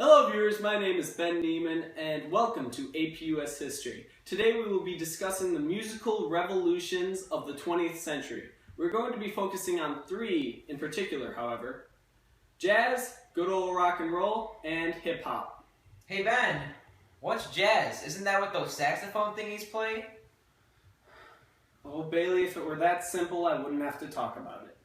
Hello viewers, my name is Ben Neiman and welcome to APUS History. Today we will be discussing the musical revolutions of the 20th century. We're going to be focusing on three in particular, however: jazz, good old rock and roll, and hip hop. Hey Ben, what's jazz? Isn't that what those saxophone thingies play? Oh Bailey, if it were that simple, I wouldn't have to talk about it.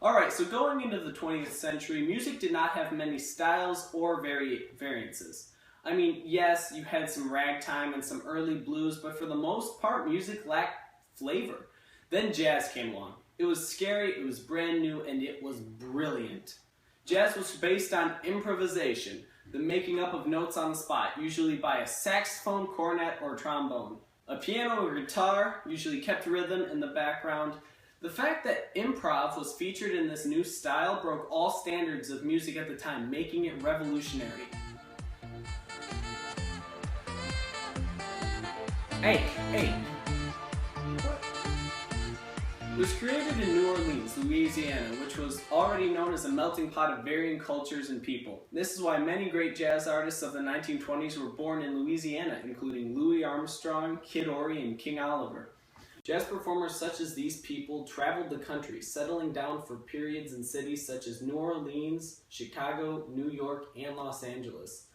Alright, so going into the 20th century, music did not have many styles or variances. I mean, yes, you had some ragtime and some early blues, but for the most part, music lacked flavor. Then jazz came along. It was scary, it was brand new, and it was brilliant. Jazz was based on improvisation, the making up of notes on the spot, usually by a saxophone, cornet, or trombone. A piano or guitar usually kept rhythm in the background. The fact that improv was featured in this new style broke all standards of music at the time, making it revolutionary. Hey! It was created in New Orleans, Louisiana, which was already known as a melting pot of varying cultures and people. This is why many great jazz artists of the 1920s were born in Louisiana, including Louis Armstrong, Kid Ory, and King Oliver. Jazz performers such as these people traveled the country, settling down for periods in cities such as New Orleans, Chicago, New York, and Los Angeles,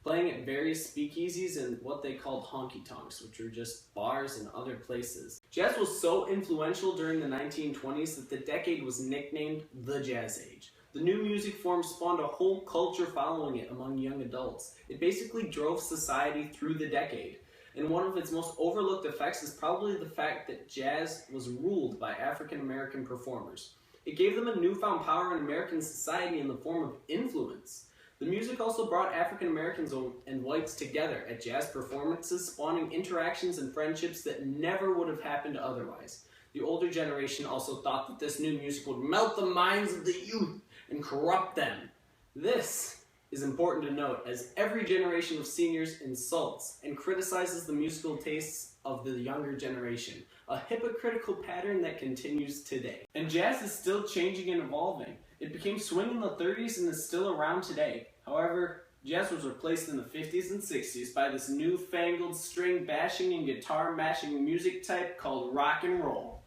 playing at various speakeasies and what they called honky-tonks, which were just bars and other places. Jazz was so influential during the 1920s that the decade was nicknamed the Jazz Age. The new music form spawned a whole culture following it among young adults. It basically drove society through the decade. And one of its most overlooked effects is probably the fact that jazz was ruled by African American performers. It gave them a newfound power in American society in the form of influence. The music also brought African Americans and whites together at jazz performances, spawning interactions and friendships that never would have happened otherwise. The older generation also thought that this new music would melt the minds of the youth and corrupt them. This is important to note, as every generation of seniors insults and criticizes the musical tastes of the younger generation, a hypocritical pattern that continues today. And jazz is still changing and evolving. It became swing in the 30s and is still around today. However, jazz was replaced in the 50s and 60s by this newfangled string bashing and guitar mashing music type called rock and roll.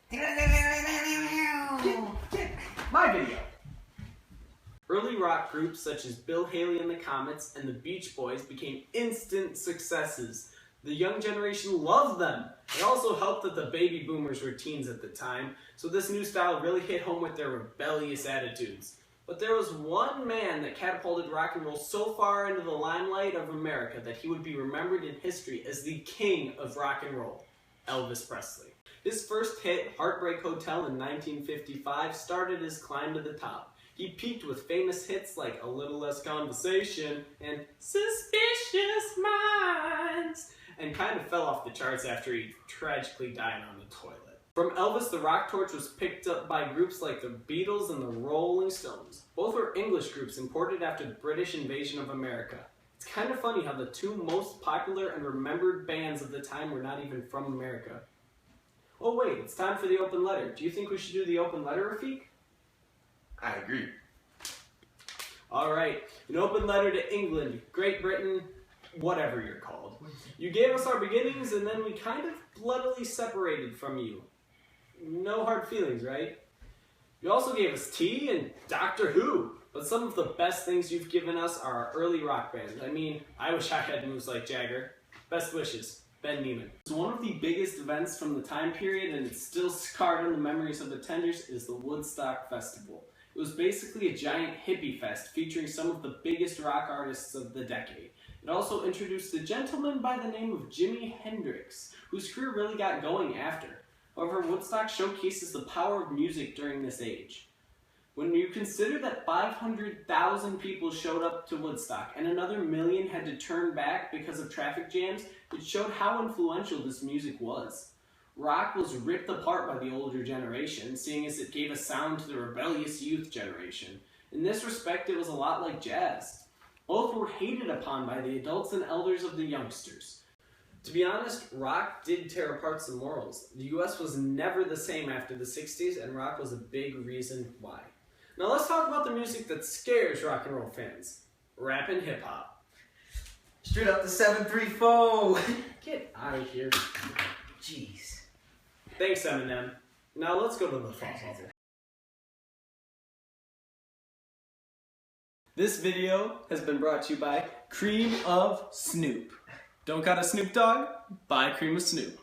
My video! Early rock groups such as Bill Haley and the Comets and the Beach Boys became instant successes. The young generation loved them. It also helped that the baby boomers were teens at the time, so this new style really hit home with their rebellious attitudes. But there was one man that catapulted rock and roll so far into the limelight of America that he would be remembered in history as the king of rock and roll: Elvis Presley. His first hit, Heartbreak Hotel in 1955, started his climb to the top. He peaked with famous hits like A Little Less Conversation and Suspicious Minds, and kind of fell off the charts after he tragically died on the toilet. From Elvis, the rock torch was picked up by groups like the Beatles and the Rolling Stones. Both were English groups imported after the British invasion of America. It's kind of funny how the two most popular and remembered bands of the time were not even from America. Oh wait, it's time for the open letter. Do you think we should do the open letter, Rafiq? I agree. Alright, an open letter to England, Great Britain, whatever you're called. You gave us our beginnings and then we kind of bloodily separated from you. No hard feelings, right? You also gave us tea and Doctor Who, but some of the best things you've given us are our early rock bands. I mean, I wish I had moves like Jagger. Best wishes, Ben Neiman. One of the biggest events from the time period, and it's still scarred in the memories of attenders, is the Woodstock Festival. It was basically a giant hippie fest featuring some of the biggest rock artists of the decade. It also introduced a gentleman by the name of Jimi Hendrix, whose career really got going after. However, Woodstock showcases the power of music during this age. When you consider that 500,000 people showed up to Woodstock and another million had to turn back because of traffic jams, it showed how influential this music was. Rock was ripped apart by the older generation, seeing as it gave a sound to the rebellious youth generation. In this respect, it was a lot like jazz. Both were hated upon by the adults and elders of the youngsters. To be honest, rock did tear apart some morals. The US was never the same after the 60s, and rock was a big reason why. Now let's talk about the music that scares rock and roll fans. Rap and hip hop. Straight up the 734. Get out of here. Jeez. Thanks, Eminem. Now let's go to the thought bubble. This video has been brought to you by Cream of Snoop. Don't got a Snoop Dogg? Buy Cream of Snoop.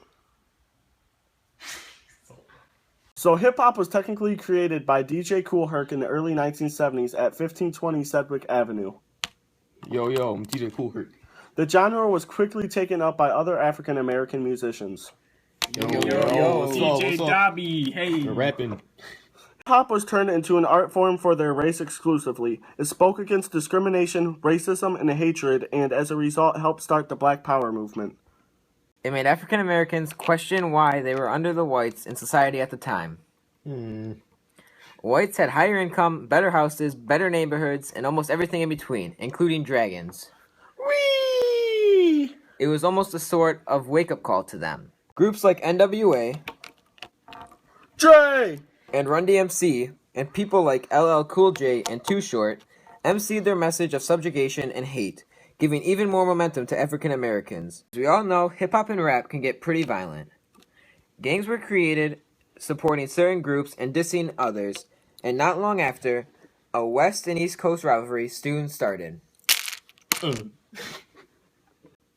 So hip-hop was technically created by DJ Kool Herc in the early 1970s at 1520 Sedgwick Avenue. Yo, I'm DJ Kool Herc. The genre was quickly taken up by other African-American musicians. Yo, DJ Dobby, hey. We're rapping. Hip-hop was turned into an art form for their race exclusively. It spoke against discrimination, racism, and hatred, and as a result helped start the Black Power movement. It made African Americans question why they were under the whites in society at the time. Whites had higher income, better houses, better neighborhoods, and almost everything in between, including dragons. Whee! It was almost a sort of wake-up call to them. Groups like NWA, Dre! and Run DMC, and people like LL Cool J and Too Short, emceed their message of subjugation and hate, giving even more momentum to African Americans. As we all know, hip-hop and rap can get pretty violent. Gangs were created supporting certain groups and dissing others, and not long after, a West and East Coast rivalry soon started.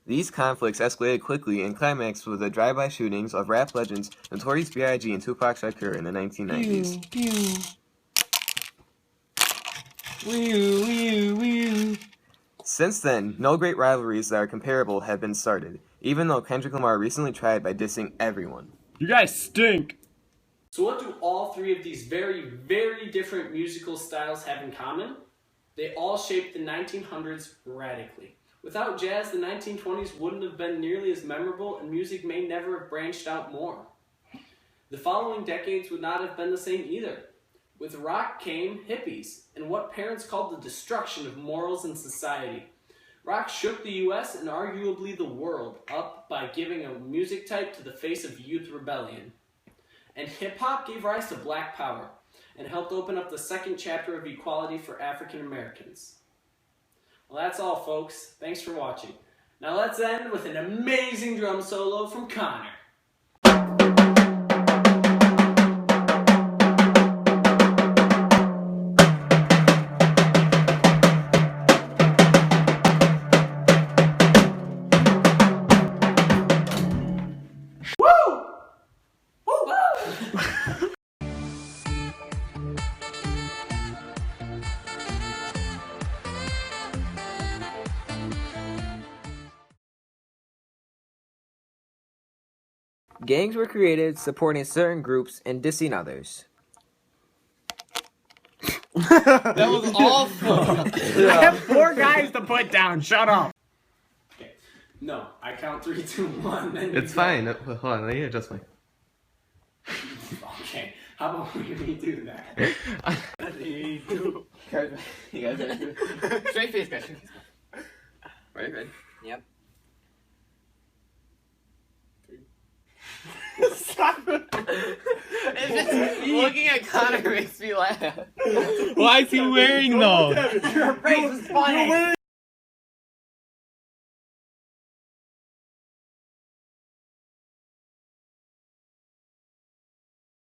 These conflicts escalated quickly and climaxed with the drive-by shootings of rap legends Notorious B.I.G. and Tupac Shakur in the 1990s. Since then, no great rivalries that are comparable have been started, even though Kendrick Lamar recently tried by dissing everyone. You guys stink. So what do all three of these very, very different musical styles have in common? They all shaped the 1900s radically. Without jazz, the 1920s wouldn't have been nearly as memorable, and music may never have branched out more. The following decades would not have been the same either. With rock came hippies, and what parents called the destruction of morals in society. Rock shook the US and arguably the world up by giving a music type to the face of youth rebellion. And hip-hop gave rise to Black Power, and helped open up the second chapter of equality for African Americans. Well, that's all, folks. Thanks for watching. Now let's end with an amazing drum solo from Connor. Gangs were created supporting certain groups and dissing others. That was awful. I have 4 guys to put down. Shut up. Okay. No, I count 3, 2, 1. Then It's fine. Hold on, let me adjust my... Okay. How about we redo that? 3, 2. You guys are good. Straight face, guys. Very good. Yep. Stop it! It's just looking at Connor makes me laugh. Why is he wearing those? Your face is funny.